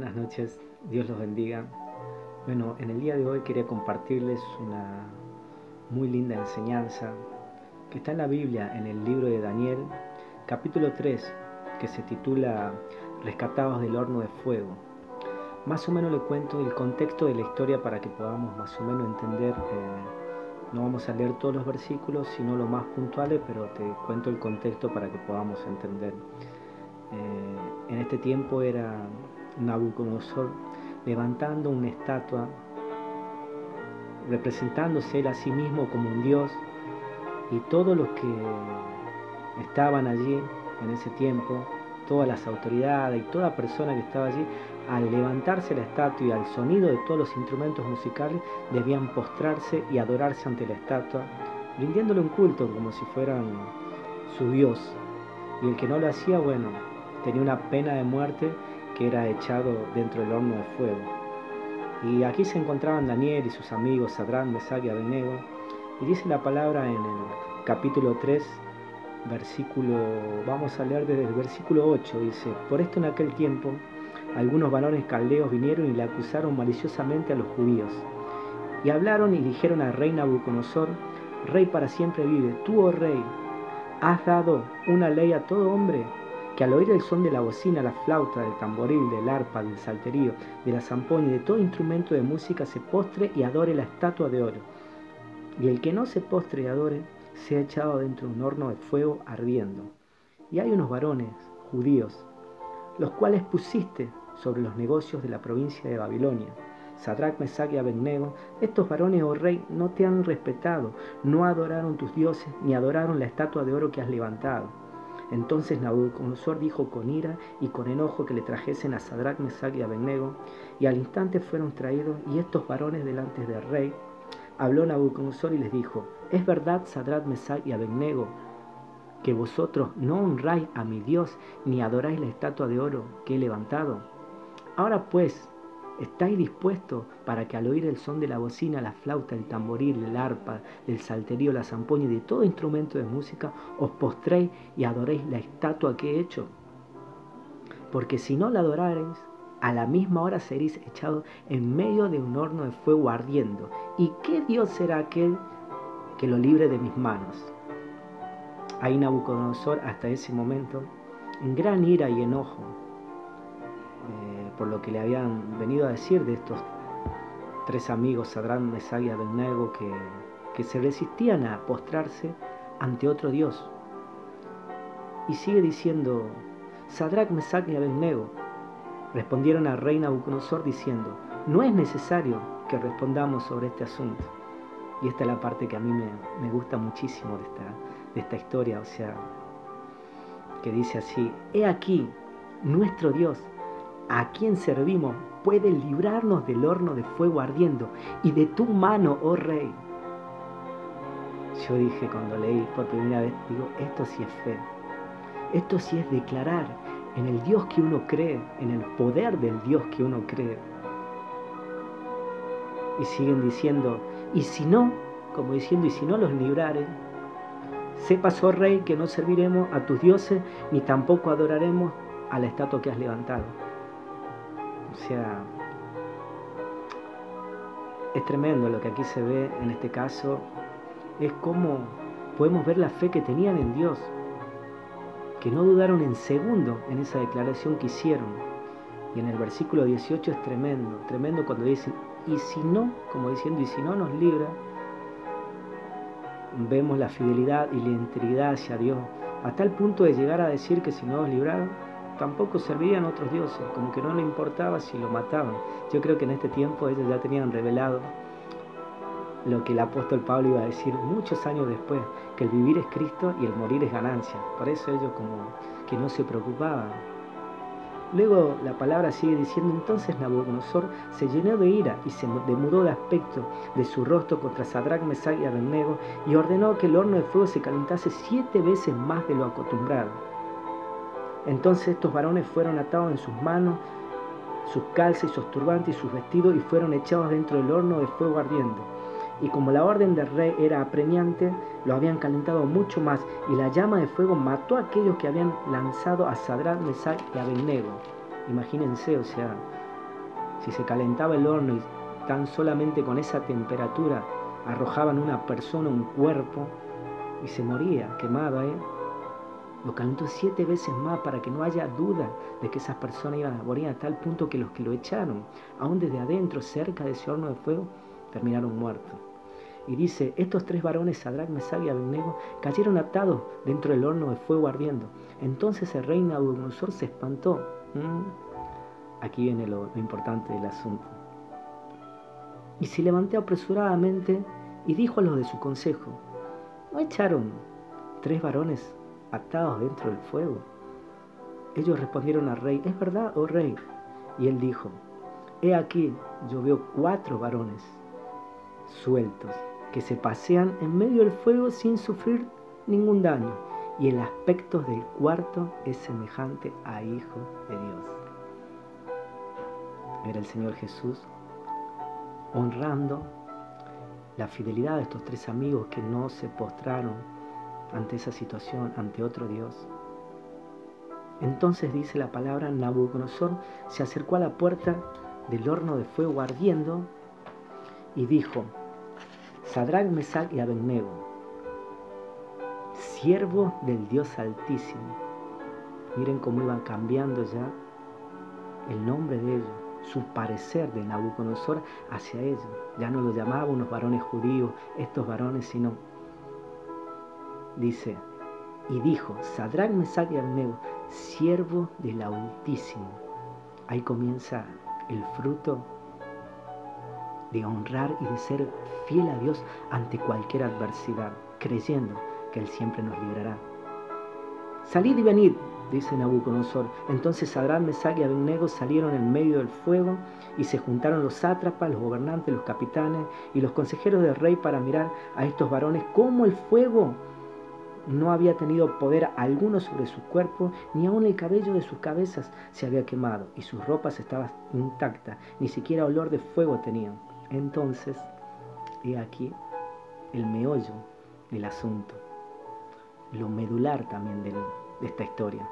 Buenas noches, Dios los bendiga. Bueno, en el día de hoy quería compartirles una muy linda enseñanza que está en la Biblia, en el libro de Daniel, capítulo 3, que se titula Rescatados del horno de fuego. Más o menos le cuento el contexto de la historia para que podamos más o menos entender. No vamos a leer todos los versículos, sino los más puntuales, pero te cuento el contexto para que podamos entender. En este tiempo era Nabucodonosor levantando una estatua, representándose él a sí mismo como un dios, y todos los que estaban allí en ese tiempo, todas las autoridades y toda persona que estaba allí, al levantarse la estatua y al sonido de todos los instrumentos musicales, debían postrarse y adorarse ante la estatua, rindiéndole un culto como si fueran su dios. Y el que no lo hacía, bueno, tenía una pena de muerte, que era echado dentro del horno de fuego. Y aquí se encontraban Daniel y sus amigos Sadrac, Mesach y Abednego, y dice la palabra en el capítulo 3, vamos a leer desde el versículo 8, dice: por esto en aquel tiempo algunos varones caldeos vinieron y le acusaron maliciosamente a los judíos, y hablaron y dijeron al rey Nabucodonosor: Rey para siempre vive, tú, oh rey, has dado una ley a todo hombre, que al oír el son de la bocina, la flauta, del tamboril, del arpa, del salterio, de la zampoña y de todo instrumento de música se postre y adore la estatua de oro. Y el que no se postre y adore, sea echado dentro de un horno de fuego ardiendo. Y hay unos varones judíos, los cuales pusiste sobre los negocios de la provincia de Babilonia, Sadrac, Mesach y Abednego. Estos varones, oh rey, no te han respetado, no adoraron tus dioses, ni adoraron la estatua de oro que has levantado. Entonces Nabucodonosor dijo con ira y con enojo que le trajesen a Sadrac, Mesach y Abednego, y al instante fueron traídos, y estos varones delante del rey. Habló Nabucodonosor y les dijo: ¿es verdad, Sadrac, Mesach y Abednego, que vosotros no honráis a mi Dios, ni adoráis la estatua de oro que he levantado? Ahora pues, ¿estáis dispuestos para que al oír el son de la bocina, la flauta, el tamboril, el arpa, del salterio, la zampoña y de todo instrumento de música, os postréis y adoréis la estatua que he hecho? Porque si no la adorareis, a la misma hora seréis echados en medio de un horno de fuego ardiendo. ¿Y qué Dios será aquel que lo libre de mis manos? Ahí Nabucodonosor, hasta ese momento, en gran ira y enojo, por lo que le habían venido a decir de estos tres amigos, Sadrac, Mesach y Abednego, que se resistían a postrarse ante otro Dios. Y sigue diciendo: Sadrac, Mesach y Abednego respondieron al rey Nabucodonosor diciendo: no es necesario que respondamos sobre este asunto. Y esta es la parte que a mí me gusta muchísimo de esta historia, o sea, que dice así: he aquí, nuestro Dios, a quien servimos, puede librarnos del horno de fuego ardiendo y de tu mano, oh rey. Yo dije cuando leí por primera vez, digo, esto sí es fe. Esto sí es declarar en el Dios que uno cree, en el poder del Dios que uno cree. Y siguen diciendo: y si no, como diciendo, y si no los libraren, sepas, oh rey, que no serviremos a tus dioses, ni tampoco adoraremos a la estatua que has levantado. O sea, es tremendo lo que aquí se ve en este caso. Es como podemos ver la fe que tenían en Dios, que no dudaron en segundo en esa declaración que hicieron. Y en el versículo 18 es tremendo, tremendo cuando dicen: y si no, como diciendo, y si no nos libra. Vemos la fidelidad y la integridad hacia Dios, hasta el punto de llegar a decir que si no nos libraron, tampoco servirían otros dioses, como que no le importaba si lo mataban. Yo creo que en este tiempo ellos ya tenían revelado lo que el apóstol Pablo iba a decir muchos años después, que el vivir es Cristo y el morir es ganancia. Por eso ellos como que no se preocupaban. Luego la palabra sigue diciendo: entonces Nabucodonosor se llenó de ira y se demudó de aspecto de su rostro contra Sadrac, Mesach y Abednego, y ordenó que el horno de fuego se calentase 7 veces más de lo acostumbrado. Entonces estos varones fueron atados en sus manos, sus calzas y sus turbantes y sus vestidos, y fueron echados dentro del horno de fuego ardiendo. Y como la orden del rey era apremiante, lo habían calentado mucho más, y la llama de fuego mató a aquellos que habían lanzado a Sadrac, Mesach y Abednego. Imagínense, o sea, Si se calentaba el horno y tan solamente con esa temperatura arrojaban una persona, un cuerpo, y se moría quemado, lo calentó 7 veces más para que no haya duda de que esas personas iban a morir, a tal punto que los que lo echaron, aún desde adentro, cerca de ese horno de fuego, terminaron muertos. Y dice, estos 3 varones, Sadrac, Mesach y Abednego, cayeron atados dentro del horno de fuego ardiendo. Entonces el rey Nabucodonosor se espantó. Aquí viene lo importante del asunto. Y se levantó apresuradamente y dijo a los de su consejo, ¿no echaron 3 varones atados dentro del fuego? Ellos respondieron al rey, ¿es verdad, oh rey? Y él dijo, he aquí, yo veo 4 varones sueltos que se pasean en medio del fuego sin sufrir ningún daño, y el aspecto del cuarto es semejante a hijo de Dios. Era el Señor Jesús honrando la fidelidad de estos 3 amigos que no se postraron ante esa situación, ante otro Dios. Entonces dice la palabra, Nabucodonosor se acercó a la puerta del horno de fuego ardiendo y dijo, Sadrac, Mesach y Abednego, siervos del Dios Altísimo. Miren cómo iban cambiando ya el nombre de ellos, su parecer de Nabucodonosor hacia ellos. Ya no los llamaba unos varones judíos, estos varones, sino, dice, y dijo, Sadrac, Mesach y Abednego, siervos del Altísimo. Ahí comienza el fruto de honrar y de ser fiel a Dios ante cualquier adversidad, creyendo que Él siempre nos librará. Salid y venid, dice Nabucodonosor. Entonces Sadrac, Mesach y Abednego salieron en medio del fuego y se juntaron los sátrapas, los gobernantes, los capitanes y los consejeros del rey para mirar a estos varones cómo el fuego no había tenido poder alguno sobre sus cuerpos, ni aun el cabello de sus cabezas se había quemado, y sus ropas estaban intactas, ni siquiera olor de fuego tenían. Entonces, he aquí el meollo del asunto, lo medular también de esta historia.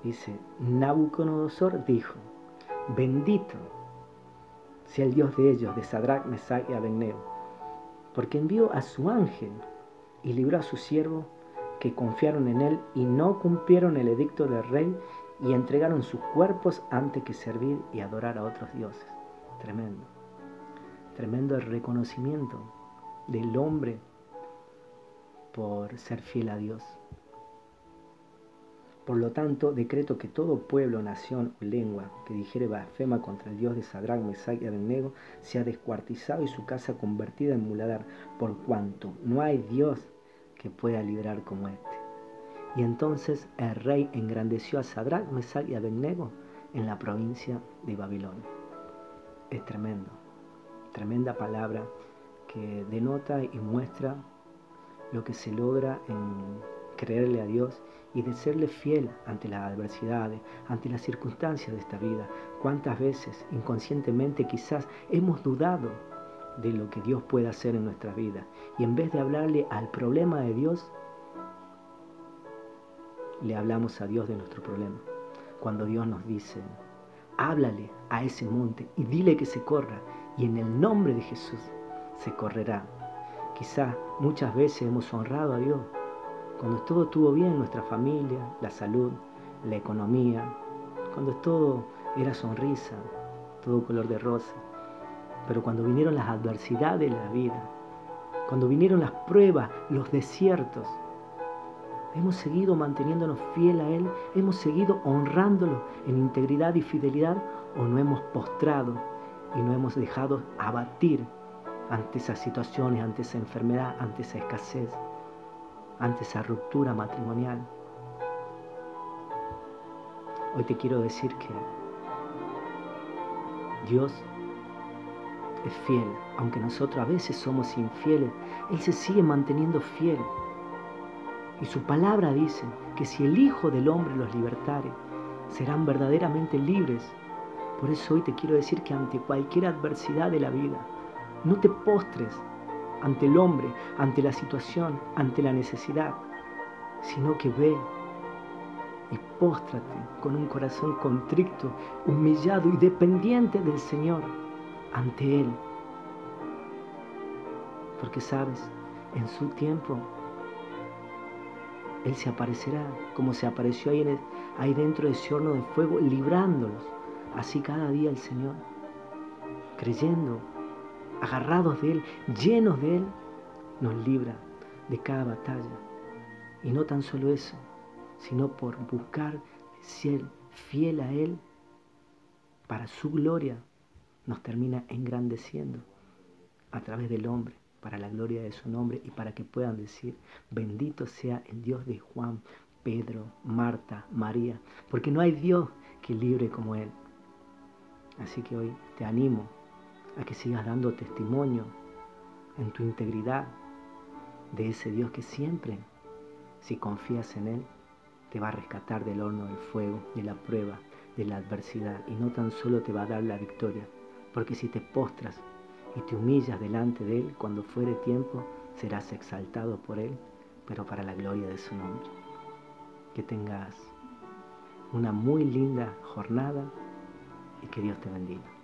Dice, Nabucodonosor dijo, bendito sea el Dios de ellos, de Sadrac, Mesach y Abednego, porque envió a su ángel y libró a sus siervos que confiaron en él y no cumplieron el edicto del rey y entregaron sus cuerpos antes que servir y adorar a otros dioses. Tremendo. Tremendo el reconocimiento del hombre por ser fiel a Dios. Por lo tanto, decreto que todo pueblo, nación o lengua que dijere blasfema contra el Dios de Sadrac, Mesach y Abednego sea descuartizado y su casa convertida en muladar, por cuanto no hay Dios que pueda librar como este. Y entonces el rey engrandeció a Sadrac, Mesach y Abednego en la provincia de Babilonia. Es tremendo, tremenda palabra que denota y muestra lo que se logra en creerle a Dios y de serle fiel ante las adversidades, ante las circunstancias de esta vida. ¿Cuántas veces inconscientemente quizás hemos dudado de lo que Dios puede hacer en nuestra vida? Y en vez de hablarle al problema de Dios, le hablamos a Dios de nuestro problema. Cuando Dios nos dice, háblale a ese monte y dile que se corra, y en el nombre de Jesús se correrá. Quizás muchas veces hemos honrado a Dios cuando todo estuvo bien en nuestra familia, la salud, la economía, cuando todo era sonrisa, todo color de rosa. Pero cuando vinieron las adversidades de la vida, cuando vinieron las pruebas, los desiertos, hemos seguido manteniéndonos fiel a Él, hemos seguido honrándolo en integridad y fidelidad, o no hemos postrado y no hemos dejado abatir ante esas situaciones, ante esa enfermedad, ante esa escasez, ante esa ruptura matrimonial. Hoy te quiero decir que Dios es fiel, aunque nosotros a veces somos infieles, Él se sigue manteniendo fiel. Y su palabra dice que si el Hijo del Hombre los libertare, serán verdaderamente libres. Por eso hoy te quiero decir que ante cualquier adversidad de la vida, no te postres ante el hombre, ante la situación, ante la necesidad, sino que ve y póstrate con un corazón contrito, humillado y dependiente del Señor ante Él. Porque sabes, en su tiempo Él se aparecerá como se apareció ahí dentro de ese horno de fuego, librándolos. Así cada día el Señor, creyendo, agarrados de Él, llenos de Él, nos libra de cada batalla. Y no tan solo eso, sino por buscar ser fiel a Él, para su gloria, nos termina engrandeciendo a través del hombre, para la gloria de su nombre y para que puedan decir, bendito sea el Dios de Juan, Pedro, Marta, María, porque no hay Dios que libre como Él. Así que hoy te animo a que sigas dando testimonio en tu integridad de ese Dios que siempre, si confías en Él, te va a rescatar del horno del fuego, de la prueba, de la adversidad, y no tan solo te va a dar la victoria, porque si te postras y te humillas delante de Él, cuando fuere tiempo, serás exaltado por Él, pero para la gloria de su nombre. Que tengas una muy linda jornada y que Dios te bendiga.